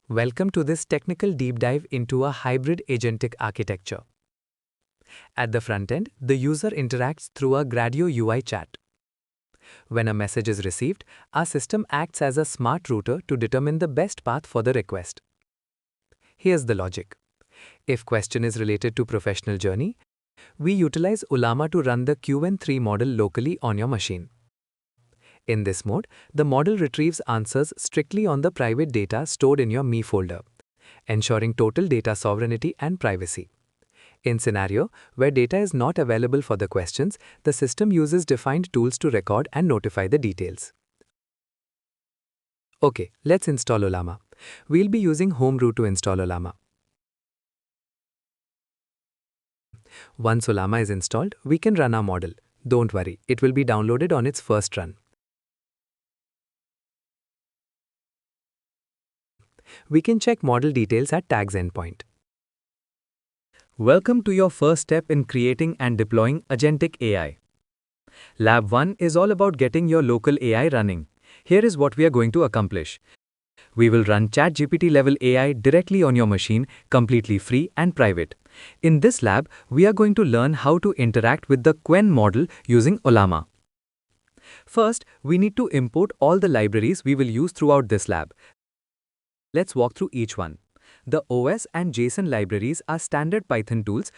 Welcome to this technical deep dive into a hybrid agentic architecture. At the front end, the user interacts through a Gradio UI chat. When a message is received, our system acts as a smart router to determine the best path for the request. Here's the logic. If question is related to professional journey, we utilize Ollama to run the Qwen 3 model locally on your machine. In this mode, the model retrieves answers strictly on the private data stored in your Me folder, ensuring total data sovereignty and privacy. In scenario where data is not available for the questions, the system uses defined tools to record and notify the details. Okay, let's install Ollama. We'll be using home root to install Ollama. Once Ollama is installed, we can run our model. Don't worry, it will be downloaded on its first run. We can check model details at tags endpoint. Welcome to your first step in creating and deploying Agentic AI. Lab 1 is all about getting your local AI running. Here is what we are going to accomplish. We will run ChatGPT level AI directly on your machine, completely free and private. In this lab, we are going to learn how to interact with the Qwen model using Ollama. First, we need to import all the libraries we will use throughout this lab. Let's walk through each one. The OS and JSON libraries are standard Python tools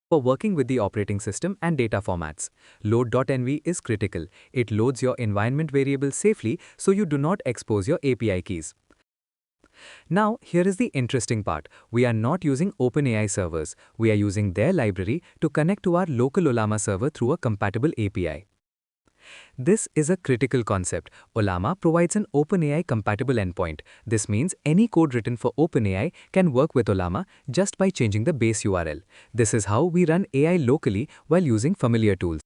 for working with the operating system and data formats. Load.env is critical. It loads your environment variables safely so you do not expose your API keys. Now, here is the interesting part. We are not using OpenAI servers. We are using their library to connect to our local Ollama server through a compatible API. This is a critical concept. Ollama provides an OpenAI-compatible endpoint. This means any code written for OpenAI can work with Ollama just by changing the base URL. This is how we run AI locally while using familiar tools.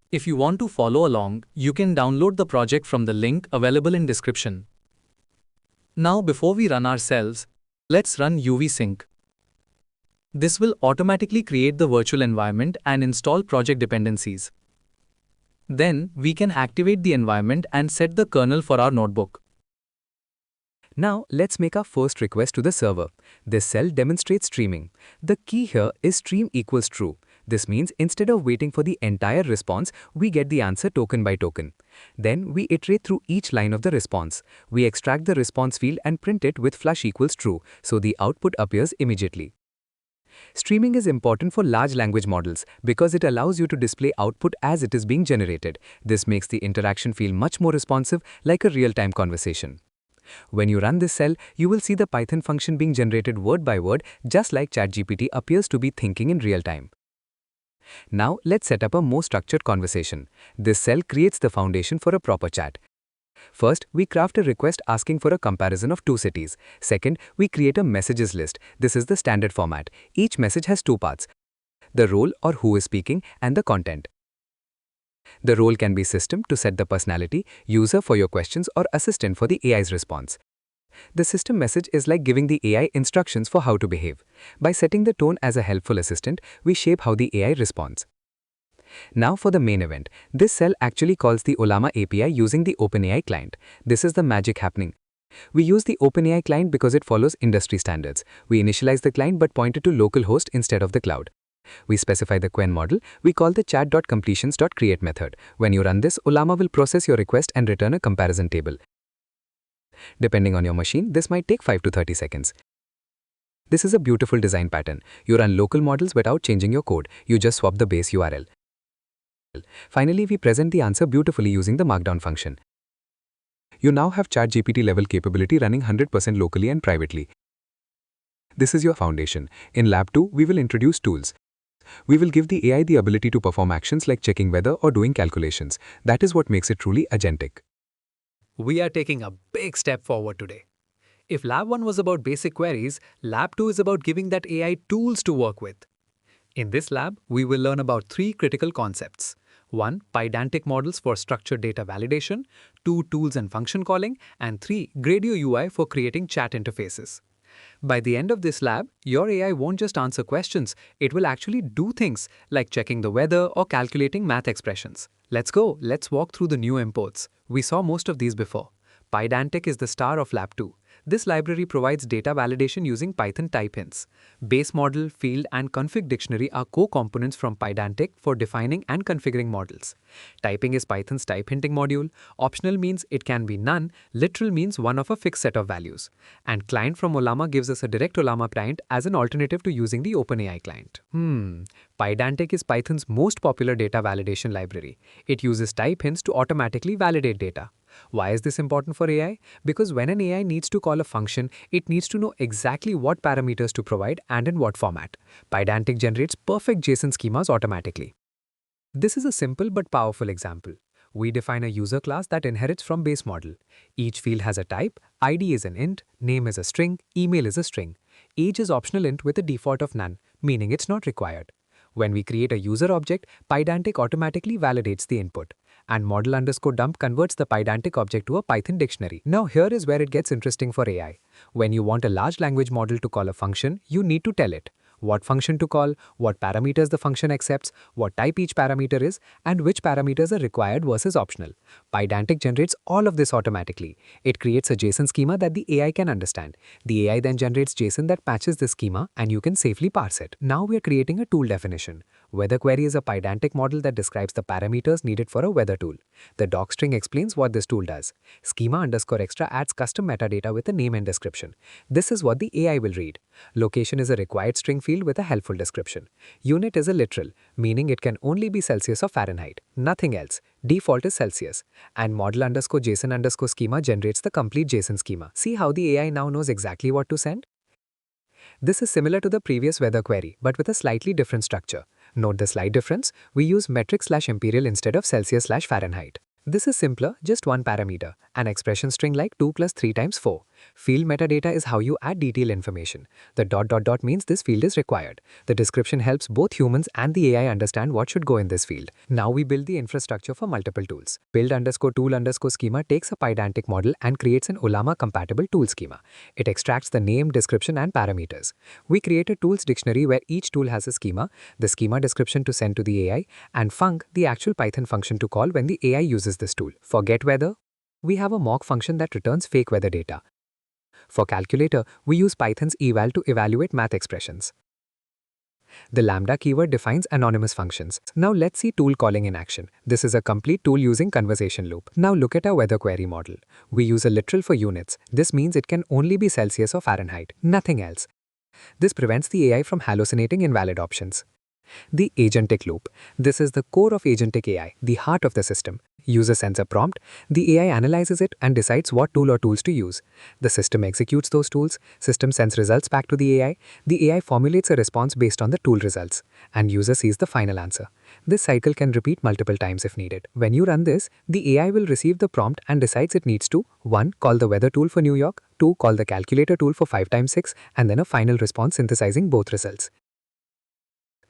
If you want to follow along, you can download the project from the link available in description. Now, before we run ourselves, let's run UV sync. This will automatically create the virtual environment and install project dependencies. Then, we can activate the environment and set the kernel for our notebook. Now, let's make our first request to the server. This cell demonstrates streaming. The key here is stream equals true. This means instead of waiting for the entire response, we get the answer token by token. Then, we iterate through each line of the response. We extract the response field and print it with flush equals true, so the output appears immediately. Streaming is important for large language models because it allows you to display output as it is being generated. This makes the interaction feel much more responsive, like a real-time conversation. When you run this cell, you will see the Python function being generated word by word, just like ChatGPT appears to be thinking in real time. Now, let's set up a more structured conversation. This cell creates the foundation for a proper chat. First, we craft a request asking for a comparison of two cities. Second, we create a messages list. This is the standard format. Each message has two parts: the role or who is speaking and the content. The role can be system to set the personality, user for your questions, or assistant for the AI's response. The system message is like giving the AI instructions for how to behave. By setting the tone as a helpful assistant, we shape how the AI responds. Now for the main event. This cell actually calls the Ollama API using the OpenAI client. This is the magic happening. We use the OpenAI client because it follows industry standards. We initialize the client but point it to localhost instead of the cloud. We specify the Qwen model. We call the chat.completions.create method. When you run this, Ollama will process your request and return a comparison table. Depending on your machine, this might take 5 to 30 seconds. This is a beautiful design pattern. You run local models without changing your code. You just swap the base URL. Finally, we present the answer beautifully using the markdown function. You now have ChatGPT level capability running 100% locally and privately. This is your foundation. In Lab 2, we will introduce tools. We will give the AI the ability to perform actions like checking weather or doing calculations. That is what makes it truly agentic. We are taking a big step forward today. If Lab 1 was about basic queries, Lab 2 is about giving that AI tools to work with. In this lab, we will learn about 3 critical concepts. 1. Pydantic models for structured data validation, 2. Tools and function calling, and 3. Gradio UI for creating chat interfaces. By the end of this lab, your AI won't just answer questions, it will actually do things like checking the weather or calculating math expressions. Let's go, let's walk through the new imports. We saw most of these before. Pydantic is the star of Lab 2. This library provides data validation using Python type hints. Base model, field, and config dictionary are core components from Pydantic for defining and configuring models. Typing is Python's type hinting module. Optional means it can be none. Literal means one of a fixed set of values. And client from Ollama gives us a direct Ollama client as an alternative to using the OpenAI client. Pydantic is Python's most popular data validation library. It uses type hints to automatically validate data. Why is this important for AI? Because when an AI needs to call a function, it needs to know exactly what parameters to provide and in what format. Pydantic generates perfect JSON schemas automatically. This is a simple but powerful example. We define a user class that inherits from base model. Each field has a type, ID is an int, name is a string, email is a string. Age is optional int with a default of none, meaning it's not required. When we create a user object, Pydantic automatically validates the input. And model_dump converts the Pydantic object to a Python dictionary. Now here is where it gets interesting for AI. When you want a large language model to call a function, you need to tell it what function to call, what parameters the function accepts, what type each parameter is, and which parameters are required versus optional. Pydantic generates all of this automatically. It creates a JSON schema that the AI can understand. The AI then generates JSON that matches this schema, and you can safely parse it. Now we are creating a tool definition. Weather query is a Pydantic model that describes the parameters needed for a weather tool. The docstring explains what this tool does. Schema_extra adds custom metadata with a name and description. This is what the AI will read. Location is a required string field with a helpful description. Unit is a literal, meaning it can only be Celsius or Fahrenheit, nothing else. Default is Celsius. And model_JSON_schema generates the complete JSON schema. See how the AI now knows exactly what to send? This is similar to the previous weather query, but with a slightly different structure. Note the slight difference. We use metric/imperial instead of Celsius/Fahrenheit. This is simpler, just one parameter, an expression string like 2 plus 3 times 4. Field metadata is how you add detailed information. The ... means this field is required. The description helps both humans and the AI understand what should go in this field. Now we build the infrastructure for multiple tools. Build_tool_schema takes a Pydantic model and creates an Ollama-compatible tool schema. It extracts the name, description, and parameters. We create a tools dictionary where each tool has a schema, the schema description to send to the AI, and func, the actual Python function to call when the AI uses this tool. For getWeather, we have a mock function that returns fake weather data. For calculator, we use Python's eval to evaluate math expressions. The lambda keyword defines anonymous functions. Now let's see tool calling in action. This is a complete tool using conversation loop. Now look at our weather query model. We use a literal for units. This means it can only be Celsius or Fahrenheit, nothing else. This prevents the AI from hallucinating invalid options. The agentic loop. This is the core of agentic AI, the heart of the system. User sends a prompt, the AI analyzes it and decides what tool or tools to use. The system executes those tools, system sends results back to the AI formulates a response based on the tool results, and user sees the final answer. This cycle can repeat multiple times if needed. When you run this, the AI will receive the prompt and decides it needs to 1. Call the weather tool for New York, 2. Call the calculator tool for 5 times 6, and then a final response synthesizing both results.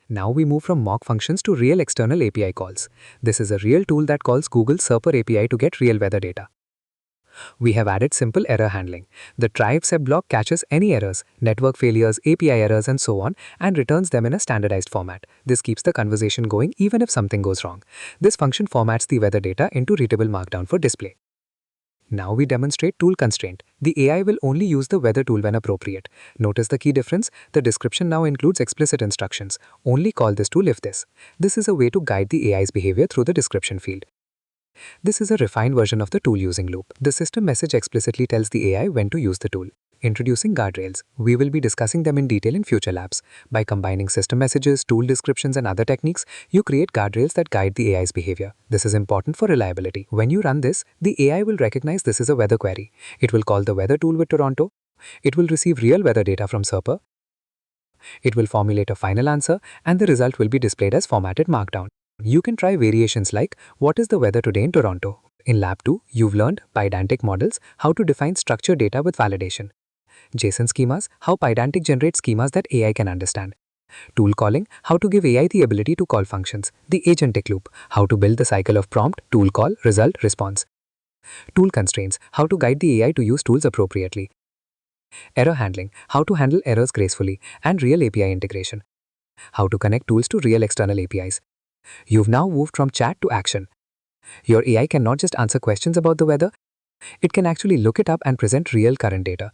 Now we move from mock functions to real external API calls. This is a real tool that calls Google's Serper API to get real weather data. We have added simple error handling. The try if sep block catches any errors, network failures, API errors, and so on, and returns them in a standardized format. This keeps the conversation going even if something goes wrong. This function formats the weather data into readable markdown for display. Now we demonstrate tool constraint. The AI will only use the weather tool when appropriate. Notice the key difference. The description now includes explicit instructions. Only call this tool if this. This is a way to guide the AI's behavior through the description field. This is a refined version of the tool using loop. The system message explicitly tells the AI when to use the tool. Introducing guardrails. We will be discussing them in detail in future labs. By combining system messages, tool descriptions, and other techniques, you create guardrails that guide the AI's behavior. This is important for reliability. When you run this, the AI will recognize this is a weather query. It will call the weather tool with Toronto. It will receive real weather data from Serper. It will formulate a final answer, and the result will be displayed as formatted markdown. You can try variations like, what is the weather today in Toronto? In Lab 2, you've learned Pydantic models, how to define structured data with validation. JSON schemas, how Pydantic generates schemas that AI can understand. Tool calling, how to give AI the ability to call functions. The agentic loop, how to build the cycle of prompt, tool call, result, response. Tool constraints, how to guide the AI to use tools appropriately. Error handling, how to handle errors gracefully. And real API integration, how to connect tools to real external APIs. You've now moved from chat to action. Your AI can not just answer questions about the weather, it can actually look it up and present real current data.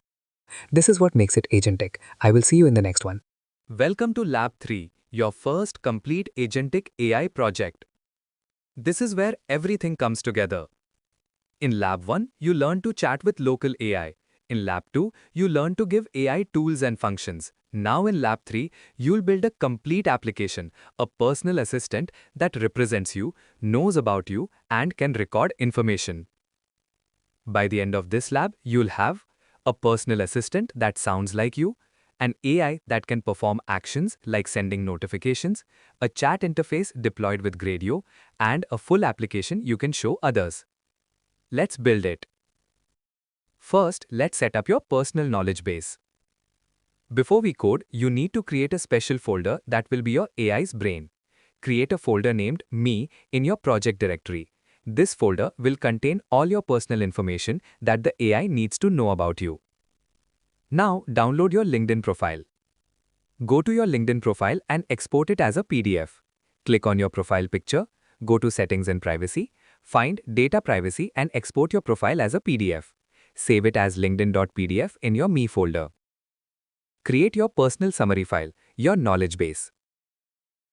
This is what makes it agentic. I will see you in the next one. Welcome to Lab 3, your first complete Agentic AI project. This is where everything comes together. In Lab 1, you learn to chat with local AI. In Lab 2, you learn to give AI tools and functions. Now in Lab 3, you'll build a complete application, a personal assistant that represents you, knows about you, and can record information. By the end of this lab, you'll have a personal assistant that sounds like you, an AI that can perform actions like sending notifications, a chat interface deployed with Gradio, and a full application you can show others. Let's build it. First, let's set up your personal knowledge base. Before we code, you need to create a special folder that will be your AI's brain. Create a folder named Me in your project directory. This folder will contain all your personal information that the AI needs to know about you. Now, download your LinkedIn profile. Go to your LinkedIn profile and export it as a PDF. Click on your profile picture, go to Settings and Privacy, find Data Privacy and export your profile as a PDF. Save it as linkedin.pdf in your Me folder. Create your personal summary file, your knowledge base.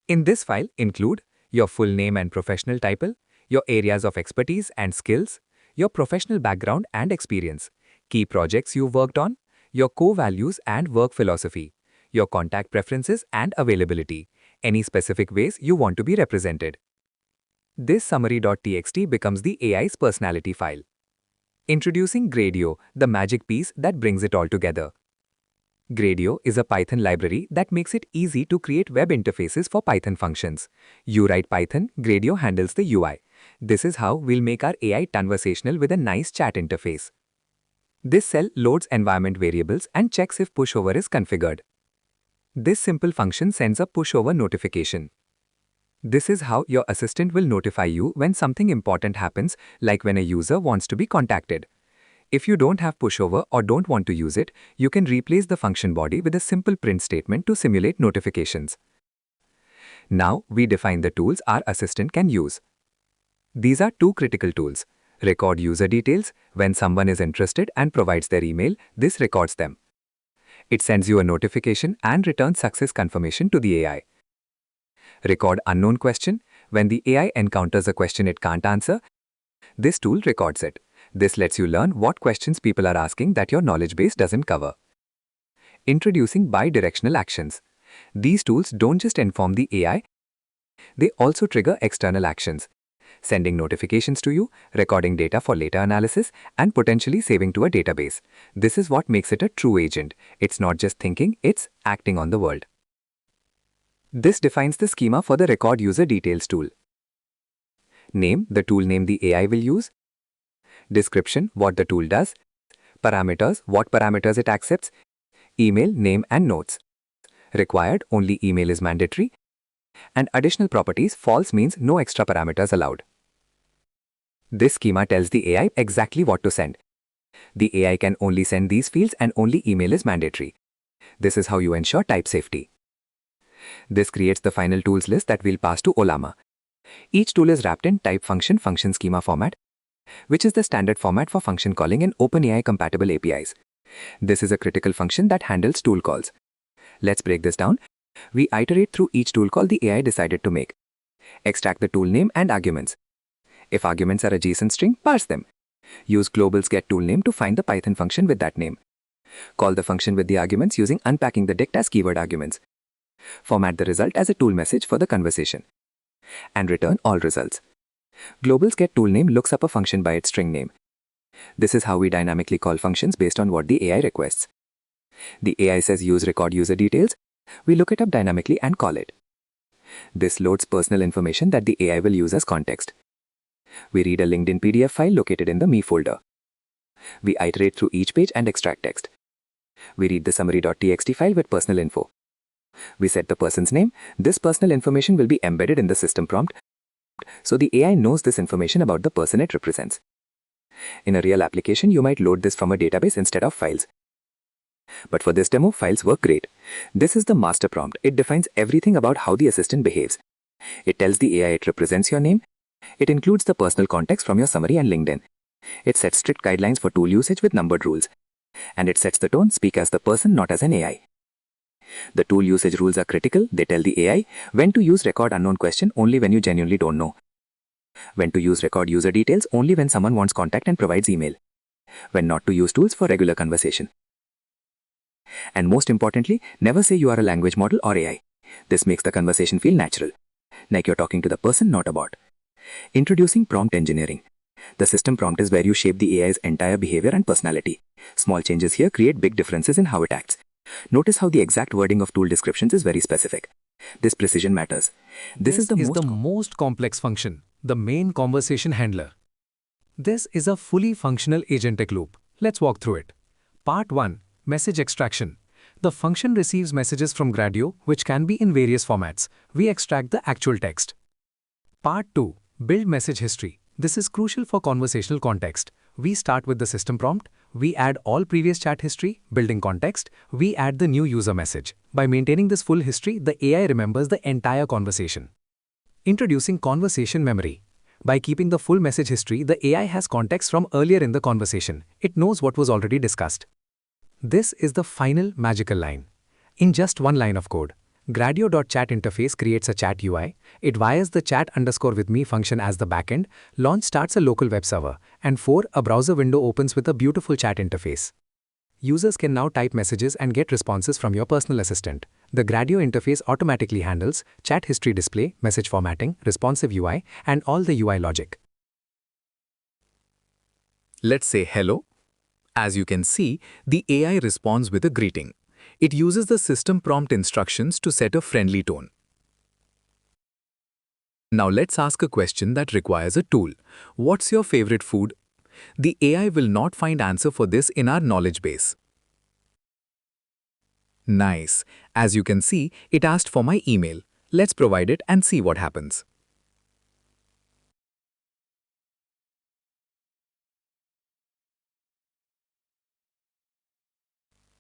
In this file, include your full name and professional title, your areas of expertise and skills, your professional background and experience, key projects you've worked on, your core values and work philosophy, your contact preferences and availability, any specific ways you want to be represented. This summary.txt becomes the AI's personality file. Introducing Gradio, the magic piece that brings it all together. Gradio is a Python library that makes it easy to create web interfaces for Python functions. You write Python, Gradio handles the UI. This is how we'll make our AI conversational with a nice chat interface. This cell loads environment variables and checks if Pushover is configured. This simple function sends a Pushover notification. This is how your assistant will notify you when something important happens, like when a user wants to be contacted. If you don't have Pushover or don't want to use it, you can replace the function body with a simple print statement to simulate notifications. Now, we define the tools our assistant can use. These are two critical tools. Record user details. When someone is interested and provides their email, this records them. It sends you a notification and returns success confirmation to the AI. Record unknown question. When the AI encounters a question it can't answer, this tool records it. This lets you learn what questions people are asking that your knowledge base doesn't cover. Introducing Bidirectional Actions. These tools don't just inform the AI, they also trigger external actions, sending notifications to you, recording data for later analysis, and potentially saving to a database. This is what makes it a true agent. It's not just thinking, it's acting on the world. This defines the schema for the Record User Details tool. Name, the tool name the AI will use. Description, what the tool does. Parameters, what parameters it accepts. Email, name and notes. Required, only email is mandatory. And additional properties, false means no extra parameters allowed. This schema tells the AI exactly what to send. The AI can only send these fields and only email is mandatory. This is how you ensure type safety. This creates the final tools list that we'll pass to Ollama. Each tool is wrapped in type function schema format, which is the standard format for function calling in OpenAI-Compatible APIs. This is a critical function that handles tool calls. Let's break this down. We iterate through each tool call the AI decided to make. Extract the tool name and arguments. If arguments are a JSON string, parse them. Use global's getToolName to find the Python function with that name. Call the function with the arguments using unpacking the dict as keyword arguments. Format the result as a tool message for the conversation. And return all results. Global's getToolName looks up a function by its string name. This is how we dynamically call functions based on what the AI requests. The AI says use record user details. We look it up dynamically and call it. This loads personal information that the AI will use as context. We read a LinkedIn PDF file located in the Me folder. We iterate through each page and extract text. We read the summary.txt file with personal info. We set the person's name. This personal information will be embedded in the system prompt, so the AI knows this information about the person it represents. In a real application, you might load this from a database instead of files. But for this demo, files work great. This is the master prompt. It defines everything about how the assistant behaves. It tells the AI it represents your name. It includes the personal context from your summary and LinkedIn. It sets strict guidelines for tool usage with numbered rules. And it sets the tone, speak as the person, not as an AI. The tool usage rules are critical. They tell the AI when to use record unknown question only when you genuinely don't know. When to use record user details only when someone wants contact and provides email. When not to use tools for regular conversation. And most importantly, never say you are a language model or AI. This makes the conversation feel natural. Like you're talking to the person, not a bot. Introducing prompt engineering. The system prompt is where you shape the AI's entire behavior and personality. Small changes here create big differences in how it acts. Notice how the exact wording of tool descriptions is very specific. This precision matters. This is the most complex function, the main conversation handler. This is a fully functional agentic loop. Let's walk through it. Part 1. Message extraction. The function receives messages from Gradio, which can be in various formats. We extract the actual text. Part 2. Build message history. This is crucial for conversational context. We start with the system prompt. We add all previous chat history, building context. We add the new user message. By maintaining this full history, the AI remembers the entire conversation. Introducing conversation memory. By keeping the full message history, the AI has context from earlier in the conversation. It knows what was already discussed. This is the final magical line. In just one line of code, Gradio.chat interface creates a chat UI. It wires the chat_with me function as the backend. Launch starts a local web server. And 4. A browser window opens with a beautiful chat interface. Users can now type messages and get responses from your personal assistant. The Gradio interface automatically handles chat history display, message formatting, responsive UI, and all the UI logic. Let's say hello. As you can see, the AI responds with a greeting. It uses the system prompt instructions to set a friendly tone. Now let's ask a question that requires a tool. What's your favorite food? The AI will not find answer for this in our knowledge base. Nice. As you can see, it asked for my email. Let's provide it and see what happens.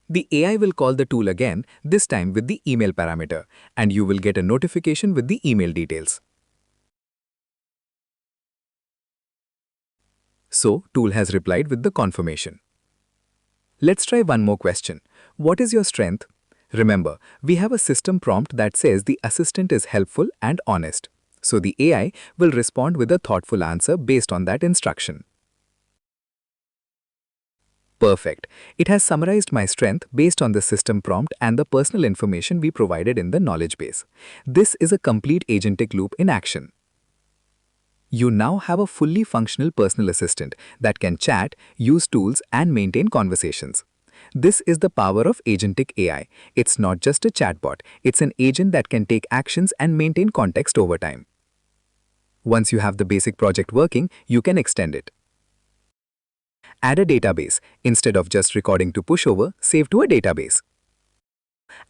The AI will call the tool again, this time with the email parameter, and you will get a notification with the email details. So, tool has replied with the confirmation. Let's try one more question. What is your strength? Remember, we have a system prompt that says the assistant is helpful and honest. So the AI will respond with a thoughtful answer based on that instruction. Perfect. It has summarized my strength based on the system prompt and the personal information we provided in the knowledge base. This is a complete agentic loop in action. You now have a fully functional personal assistant that can chat, use tools, and maintain conversations. This is the power of Agentic AI. It's not just a chatbot, it's an agent that can take actions and maintain context over time. Once you have the basic project working, you can extend it. Add a database. Instead of just recording to Pushover, save to a database.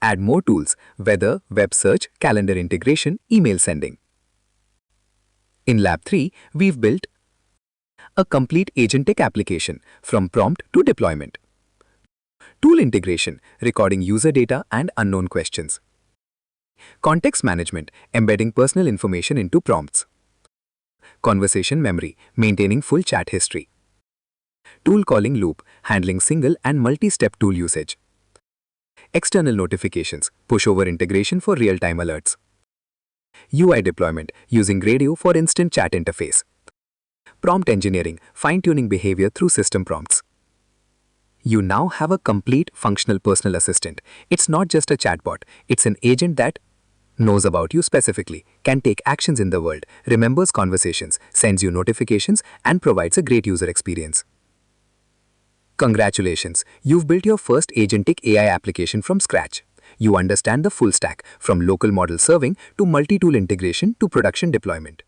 Add more tools: weather, web search, calendar integration, email sending. In Lab 3, we've built a complete agentic application from prompt to deployment. Tool integration, recording user data and unknown questions. Context management, embedding personal information into prompts. Conversation memory, maintaining full chat history. Tool calling loop, handling single and multi-step tool usage. External notifications, pushover integration for real-time alerts. UI deployment, using Gradio for instant chat interface. Prompt engineering, fine-tuning behavior through system prompts. You now have a complete functional personal assistant. It's not just a chatbot, it's an agent that knows about you specifically, can take actions in the world, remembers conversations, sends you notifications, and provides a great user experience. Congratulations, you've built your first Agentic AI application from scratch. You understand the full stack, from local model serving to multi-tool integration to production deployment.